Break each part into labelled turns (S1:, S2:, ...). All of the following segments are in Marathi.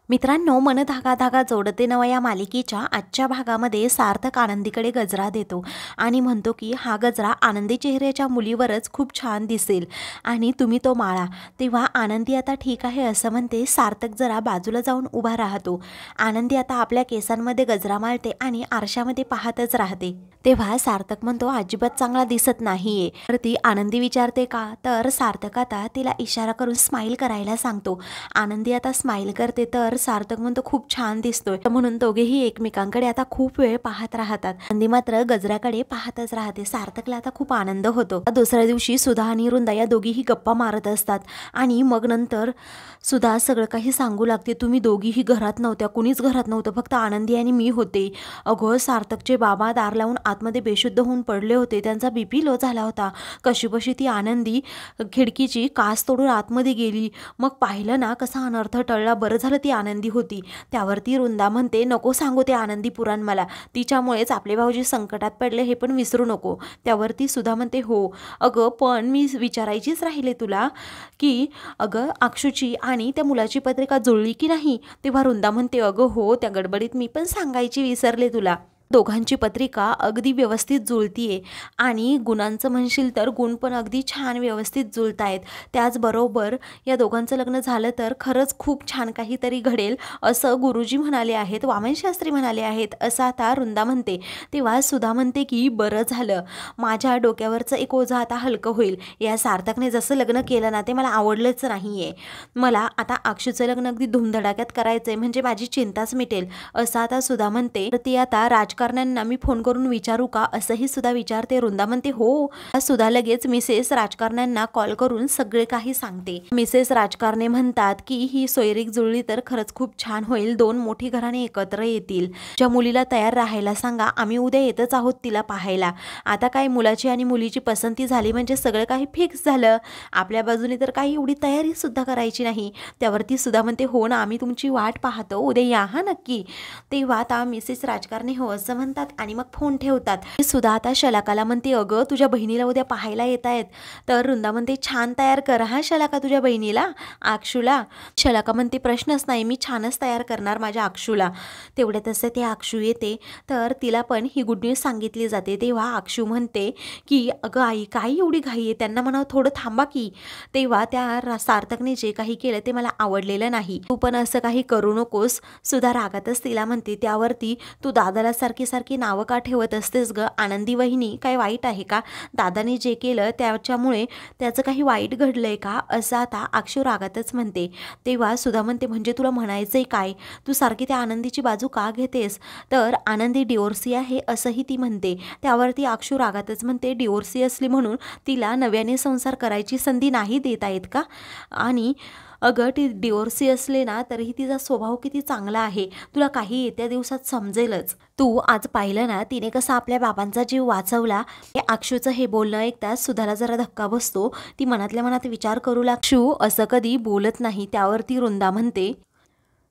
S1: मित्रांनो, मन धागा धागा जोडते नवा या मालिकेच्या आजच्या भागामध्ये सार्थक आनंदीकडे गजरा देतो आणि म्हणतो की हा गजरा आनंदी चेहऱ्याच्या मुलीवरच खूप छान दिसेल आणि तुम्ही तो माळा. तेव्हा आनंदी आता ठीक आहे असं म्हणते. सार्थक जरा बाजूला जाऊन उभा राहतो. आनंदी आता आपल्या केसांमध्ये गजरा माळते आणि आरशामध्ये पाहतच राहते. तेव्हा सार्थक म्हणतो अजिबात चांगला दिसत नाहीये. तर ती आनंदी विचारते का, तर सार्थक आता तिला इशारा करून स्माईल करायला सांगतो. आनंदी आता स्माईल करते तर सार्थक म्हणतो खूप छान दिसतोय. म्हणून दोघेही एकमेकांकडे आता खूप वेळ पाहत राहतात. आनंदी मात्र गजऱ्याकडे पाहतच राहते. सार्थकला आता खूप आनंद होतो. दुसऱ्या दिवशी सुधा आणि वृंदा या दोघीही गप्पा मारत असतात आणि मग नंतर सुधा सगळं काही सांगू लागते. तुम्ही दोघीही घरात नव्हत्या, कुणीच घरात नव्हतं, फक्त आनंदी आणि मी होते. अगं सार्थकचे बाबा दार लावून आतमध्ये बेशुद्ध होऊन पडले होते. त्यांचा बीपी लो झाला होता. कशीबशी ती आनंदी खिडकीची काच तोडून आतमध्ये गेली. मग पाहिलं ना कसा अनर्थ टळला. बरं झालं ती आनंदी होती. त्यावरती वृंदा म्हणते नको सांगू ते आनंदी पुराण मला, तिच्यामुळेच आपले भाऊजी संकटात पडले हे पण विसरू नको. त्यावरती सुधा म्हणते हो अगं, पण मी विचारायचीच राहिले तुला की अगं अक्षूची आणि त्या मुलाची पत्रिका जुळली की नाही. तेव्हा वृंदा म्हणते अगं हो, त्या गडबडीत मी पण सांगायची विसरले तुला. दोघांची पत्रिका अगदी व्यवस्थित जुळतीये आणि गुणांचं म्हणशील तर गुण पण अगदी छान व्यवस्थित जुळतायत. त्याचबरोबर या दोघांचं लग्न झालं तर खरंच खूप छान काहीतरी घडेल असं गुरुजी म्हणाले आहेत, वामनशास्त्री म्हणाले आहेत असं आता वृंदा म्हणते. तेव्हा सुधा म्हणते की बरं झालं, माझ्या डोक्यावरचं एक ओझं आता हलकं होईल. या सार्थकने जसं लग्न केलं ना ते मला आवडलंच नाहीये. मला आता अक्षूचं लग्न अगदी धुमधडाक्यात करायचंय, म्हणजे माझी चिंताच मिटेल असं आता सुधा म्हणते. तर ती आता राजकारण्यांना मी फोन करून विचारू का असंही सुद्धा विचारते. वृंदा म्हणते हो. सुद्धा लगेच मिसेस राजकारण्यांना कॉल करून सगळे काही सांगते. मिसेस राजकारणे म्हणतात की ही सोयरीक जुळली तर खरंच खूप छान होईल. दोन मोठी घराणे एकत्र येतील. ज्या मुलीला तयार राहायला सांगा, आम्ही उद्या येतच आहोत तिला पाहायला. आता काय मुलाची आणि मुलीची पसंती झाली म्हणजे सगळं काही फिक्स झालं. आपल्या बाजूने तर काही एवढी तयारी सुद्धा करायची नाही. त्यावरती सुद्धा म्हणते हो ना, आम्ही तुमची वाट पाहतो, उद्या या हा नक्की. तेव्हा आता मिसेस राजकारणे हो असं म्हणतात आणि मग फोन ठेवतात. सुद्धा आता शलाकाला म्हणते अगं तुझ्या बहिणीला उद्या पाहायला येत आहेत. तर वृंदा म्हणते छान तयार कर हा शलाका तुझ्या बहिणीला, अक्षूला. शलाका म्हणते प्रश्नच नाही, मी छानच तयार करणार माझ्या अक्षूला. तेवढ्यात असं ते अक्षू येते तर तिला पण ही गुड न्यूज सांगितली जाते. तेव्हा अक्षू म्हणते की अगं आई काय एवढी घाई आहे, त्यांना म्हणावं थोडं थांबा की. तेव्हा त्या सार्थकने जे काही केलं ते मला आवडलेलं नाही, तू पण असं काही करू नकोस. सुद्धा रागातच तिला म्हणते. त्यावरती तू दादाला सारखी सारखी नावं का ठेवत असतेस ग, आनंदी वहिनी काय वाईट आहे का, दादाने जे केलं त्याच्यामुळे त्याचं काही वाईट घडलंय का असं आता अक्षू रागातच म्हणते. तेव्हा सुधा म्हणते म्हणजे तुला म्हणायचंय काय, तू सारखी त्या आनंदीची बाजू का घेतेस, तर आनंदी डिवोर्सी आहे असंही ती म्हणते. त्यावरती अक्षू रागातच म्हणते डिवोर्सी असली म्हणून तिला नव्याने संसार करायची संधी नाही देता येत का, आणि अगं ती डिवोर्सी असले ना तरीही तिचा स्वभाव किती चांगला आहे, तुला काही येत्या दिवसात समजेलच. तू आज पाहिलं ना तिने कसा आपल्या बाबांचा जीव वाचवला. हे अक्षूचं हे बोलणं ऐकताच सुधाला जरा धक्का बसतो. ती मनातल्या मनात विचार करू लागते अक्षू असं कधी बोलत नाही. त्यावरती वृंदा म्हणते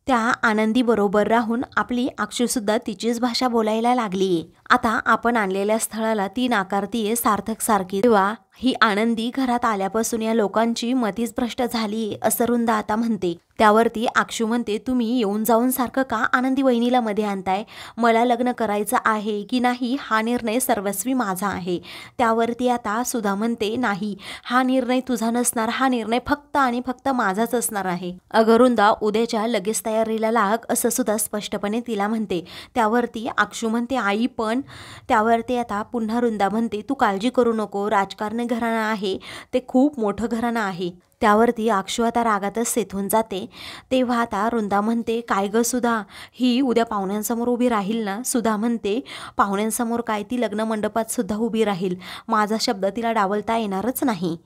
S1: त्या आनंदी बरोबर राहून आपली अक्षूसुद्धा तिचीच भाषा बोलायला लागलीये. आता आपण आणलेल्या स्थळाला ती नाकारतीये सार्थक सारखी. तेव्हा ही आनंदी घरात आल्यापासून या लोकांची मतीच भ्रष्ट झालीये असं वृंदा आता म्हणते. त्यावरती अक्षू म्हणते तुम्ही येऊन जाऊन सारखं का आनंदी वहिनीला मध्ये आणताय, मला लग्न करायचं आहे की नाही हा निर्णय सर्वस्वी माझा आहे. त्यावरती आता सुधा म्हणते नाही, हा निर्णय तुझा नसणार, हा निर्णय फक्त आणि फक्त माझाच असणार आहे. अगं वृंदा उद्याच्या लगेच तयारीला लाग असं सुद्धा स्पष्टपणे तिला म्हणते. त्यावरती अक्षू म्हणते आई पण. त्यावरती आता पुन्हा वृंदा म्हणते तू काळजी करू नको, राजकारणी घराणं आहे ते खूप मोठं घराणं आहे. त्यावरती अक्षू आता रागातच सेथून जाते. तेव्हा आता वृंदा म्हणते काय ग सुधा, ही उद्या पाहुण्यांसमोर उभी राहील ना. सुधा म्हणते पाहुण्यांसमोर काय, ती लग्न मंडपात सुद्धा उभी राहील, माझा शब्द तिला डावलता येणारच नाही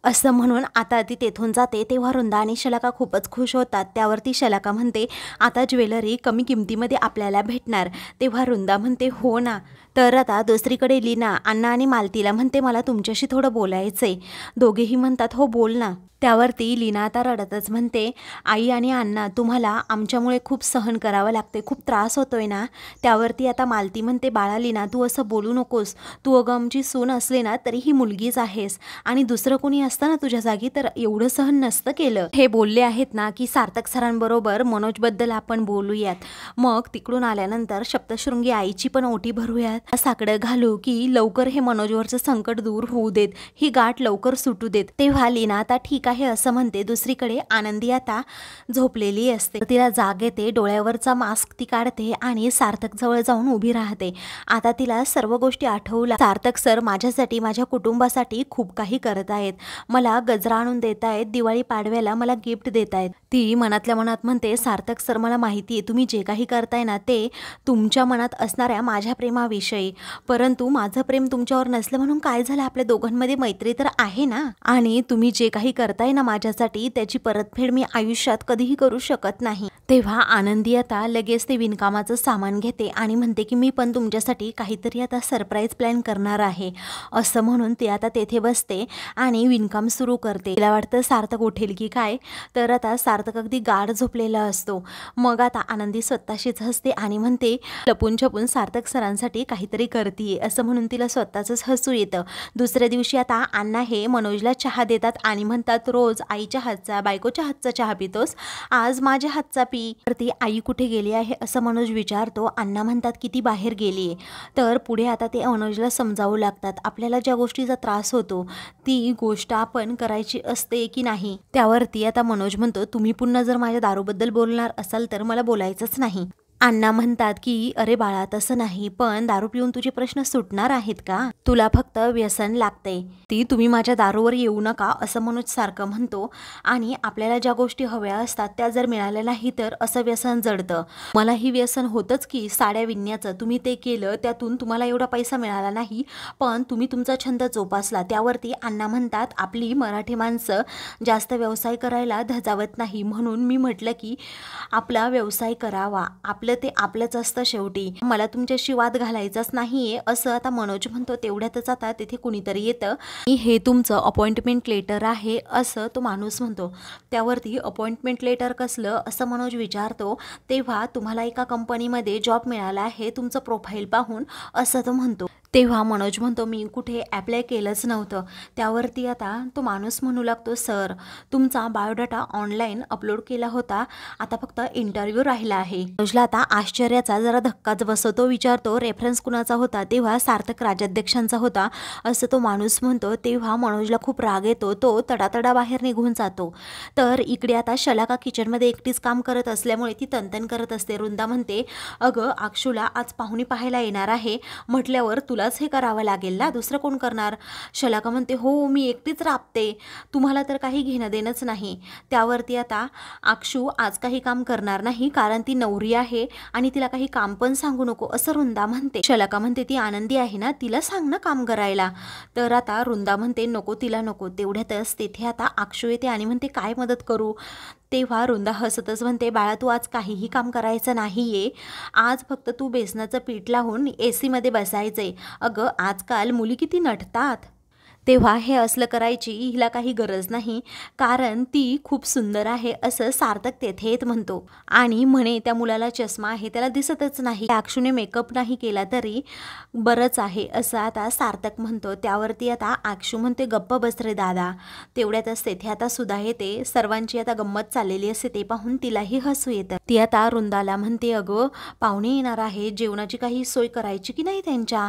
S1: असं म्हणून आता ती तेथून जाते. तेव्हा वृंदा आणि शलाका खूपच खुश होतात. त्यावरती शलाका म्हणते आता ज्वेलरी कमी किमतीमध्ये आपल्याला भेटणार. तेव्हा वृंदा म्हणते हो ना. तर आता दुसरीकडे लीना अण्णा आणि मालतीला म्हणते मला तुमच्याशी थोडं बोलायचंय. दोघेही म्हणतात हो बोल ना. त्यावरती लीना आता रडतच म्हणते आई आणि अण्णा तुम्हाला आमच्यामुळे खूप सहन करावं लागते, खूप त्रास होतोय ना. त्यावरती आता मालती म्हणते बाळा लीना तू असं बोलू नकोस, तू अगं आमची सून असली ना तरी ही मुलगीच आहेस आणि दुसरं कोणी असतं ना तुझ्या जागी तर एवढं सहन नसतं केलं. हे बोलले आहेत ना की सार्थक सरांबरोबर मनोजबद्दल आपण बोलूयात. मग तिकडून आल्यानंतर सप्तशृंगी आईची पण ओटी भरूयात, साकडं घालू की लवकर हे मनोजवरचं संकट दूर होऊ देत, ही गाठ लवकर सुटू देत. तेव्हा लीना आता ठीक आहे असं म्हणते. दुसरीकडे आनंदी आता झोपलेली असते. तिला जाग येते, डोळ्यावरचा मास्क ती काढते आणि सार्थक जवळ जाऊन उभी राहते. आता तिला सर्व गोष्टी आठवल्या. सार्थक सर माझ्यासाठी, माझ्या कुटुंबासाठी खूप काही करत आहेत. मला गजरा आणून देत आहेत, दिवाळी पाडव्याला मला गिफ्ट देत आहेत. ती मनातल्या मनात म्हणते, सार्थक सर मला माहिती आहे तुम्ही जे काही करताय ना ते तुमच्या मनात असणाऱ्या माझ्या प्रेमाविषयी, परंतु माझं प्रेम तुमच्यावर नसलं म्हणून काय झालं, आपल्या दोघांमध्ये मैत्री तर आहे ना. आणि तुम्ही जे काही करताय ना माझ्यासाठी त्याची परतफेड मी आयुष्यात कधीही करू शकत नाही. तेव्हा आनंदी आता लगेच ते विणकामाचं सामान घेते आणि म्हणते की मी पण तुमच्यासाठी काहीतरी आता सरप्राईज प्लॅन करणार आहे. असं म्हणून ती आता तेथे बसते आणि विणकाम सुरू करते. तिला वाटतं सार्थक उठेल की काय, तर आता सार्थक अगदी गाढ झोपलेला असतो. मग आता आनंदी स्वतःशीच हसते आणि म्हणते लपून छपून सार्थक सरांसाठी काहीतरी करतीये असं म्हणून तिला स्वतःच हसू येतं. दुसऱ्या दिवशी आता अण्णा हे मनोजला चहा देतात आणि म्हणतात रोज आईच्या हातचा, बायकोच्या हातचा चहा पितोस, आज माझ्या हातचा पी. तर ती आई कुठे गेली आहे असं मनोज विचारतो. अण्णा म्हणतात की ती बाहेर गेली. तर पुढे आता ते मनोजला समजावू लागतात आपल्याला ज्या गोष्टीचा त्रास होतो ती गोष्ट आपण करायची असते की नाही. त्यावरती आता मनोज म्हणतो तुम्ही पुन्हा जर माझ्या दारूबद्दल बोलणार असाल तर मला बोलायचंच नाही. अण्णा म्हणतात की अरे बाळा तसं नाही, पण दारू पिऊन तुझे प्रश्न सुटणार आहेत का, तुला फक्त व्यसन लागते, ती तुम्ही माझ्या दारूवर येऊ नका असं मनोज सारखं म्हणतो. आणि आपल्याला ज्या गोष्टी हव्या असतात त्या जर मिळाल्या नाही तर असं व्यसन जडतं. मलाही व्यसन होतंच की साड्या विणण्याचं, तुम्ही ते केलं त्यातून तुम्हाला एवढा पैसा मिळाला नाही पण तुम्ही तुमचा छंद जोपासला. त्यावरती अण्णा म्हणतात आपली मराठी माणसं जास्त व्यवसाय करायला धजावत नाही, म्हणून मी म्हटलं की आपला व्यवसाय करावा, आपलं ते आपलंच असतं शेवटी, मला तुमच्याशी वाद घालायचाच नाहीये असं आता मनोज म्हणतो. तेवढ्यातच आता तिथे कुणीतरी येतं. हे तुमचं अपॉइंटमेंट लेटर आहे असं तो माणूस म्हणतो. त्यावरती अपॉइंटमेंट लेटर कसलं असं मनोज विचारतो. तेव्हा तुम्हाला एका कंपनीमध्ये जॉब मिळाला आहे तुमचं प्रोफाईल पाहून असं तो म्हणतो. तेव्हा मनोज म्हणतो मी कुठे ॲप्लाय केलंच नव्हतं. त्यावरती आता तो माणूस म्हणू लागतो सर तुमचा बायोडाटा ऑनलाईन अपलोड केला होता, आता फक्त इंटरव्ह्यू राहिला आहे. मनोजला आता आश्चर्याचा जरा धक्काच बसतो. विचारतो रेफरन्स कुणाचा होता, तेव्हा सार्थक राजाध्यक्षांचा होता असं तो माणूस म्हणतो. तेव्हा मनोजला खूप राग येतो, तो तडातडा बाहेर निघून जातो. तर इकडे आता शलाका किचनमध्ये एकटीच काम करत असल्यामुळे ती तनतन करत असते. वृंदा म्हणते अगं अक्षूला आज पाहुणी पाहायला येणार आहे म्हटल्यावर तुलाच हे करावं लागेल ना, दुसरं कोण करणार. शलाका म्हणते हो मी एकटीच राबते, तुम्हाला तर काही घेणं देणंच नाही. त्यावरती आता अक्षू आज काही काम करणार नाही कारण ती नवरी आहे आणि तिला काही काम पण सांगू नको असं वृंदा म्हणते. शलाका म्हणते ती आनंदी आहे ना, तिला सांग ना काम करायला. तर आता वृंदा म्हणते नको तिला नको. तेवढ्यातच तेथे आता अक्षू येते आणि म्हणते काय मदत करू. तेव्हा वृंदा हसतच म्हणते बाळा तू आज काहीही काम करायचं नाहीये, आज फक्त तू बेसनाचं पीठ लावून AC मध्ये बसायचंय. अगं आजकाल मुली किती नटतात, तेव्हा हे असलं करायची हिला काही गरज नाही कारण ती खूप सुंदर आहे असं सार्थक तेथे येत म्हणतो. आणि म्हणे त्या मुलाला चष्मा आहे त्याला दिसतच नाही, अक्षूने मेकअप नाही केला तरी बरंच आहे असं आता सार्थक म्हणतो. त्यावरती आता अक्षू म्हणते गप्प बस रे दादा. तेवढ्यातच तेथे आता सुधा येते. सर्वांची आता गंमत चाललेली असते ते पाहून तिलाही हसू येतं. ती आता वृंदाला म्हणते अगं पाहुणे येणार आहे, जेवणाची काही सोय करायची की नाही त्यांच्या.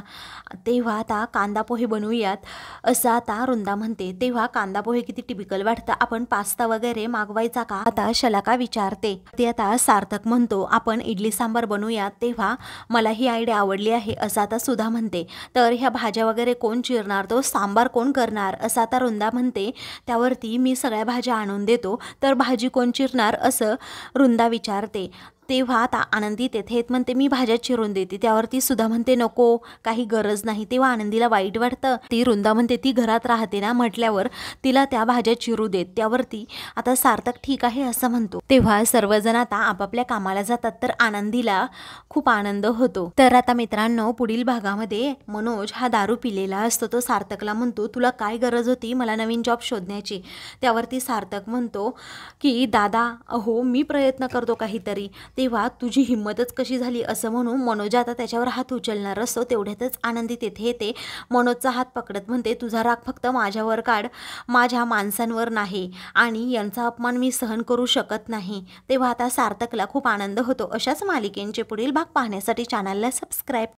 S1: तेव्हा आता कांदा पोहे बनवूयात असं आता वृंदा म्हणते. तेव्हा कांदा पोहे किती टिपिकल वाटतं, आपण पास्ता वगैरे मागवायचा का आता शलाका विचारते. ते आता सार्थक म्हणतो आपण इडली सांबार बनवूयात. तेव्हा मला ही आयडिया आवडली आहे असं आता सुधा म्हणते. तर ह्या भाज्या वगैरे कोण चिरणार, तो सांबार कोण करणार असं आता वृंदा म्हणते. त्यावरती मी सगळ्या भाज्या आणून देतो, तर भाजी कोण चिरणार असं वृंदा विचारते. तेव्हा आता आनंदी तेथे येत म्हणते मी भाज्या चिरून देते. त्यावरती सुधा म्हणते नको काही गरज नाही. तेव्हा आनंदीला वाईट वाटतं. ती वृंदा म्हणते ती घरात राहते ना म्हटल्यावर तिला त्या भाज्या चिरू देत. त्यावरती आता सार्थक ठीक आहे असं म्हणतो. तेव्हा सर्वजण आता आपापल्या कामाला जातात तर आनंदीला खूप आनंद होतो. तर आता मित्रांनो पुढील भागामध्ये मनोज हा दारू पिलेला असतो. तो सार्थकला म्हणतो तुला काय गरज होती मला नवीन जॉब शोधण्याची. त्यावरती सार्थक म्हणतो की दादा अहो मी प्रयत्न करतो काहीतरी. तेव्हा तुझी हिंमतच कशी झाली असं म्हणून मनोज आता त्याच्यावर हात उचलणार असतो. तेवढ्यातच आनंदी तेथे येते. मनोजचा हात पकडत म्हणते, तुझा राग फक्त माझ्यावर काढ, माझ्या माणसांवर नाही, आणि यांचा अपमान मी सहन करू शकत नाही. तेव्हा आता सार्थकला खूप आनंद होतो. अशाच मालिकेंचे पुढील भाग पाहण्यासाठी चॅनलला सबस्क्राईब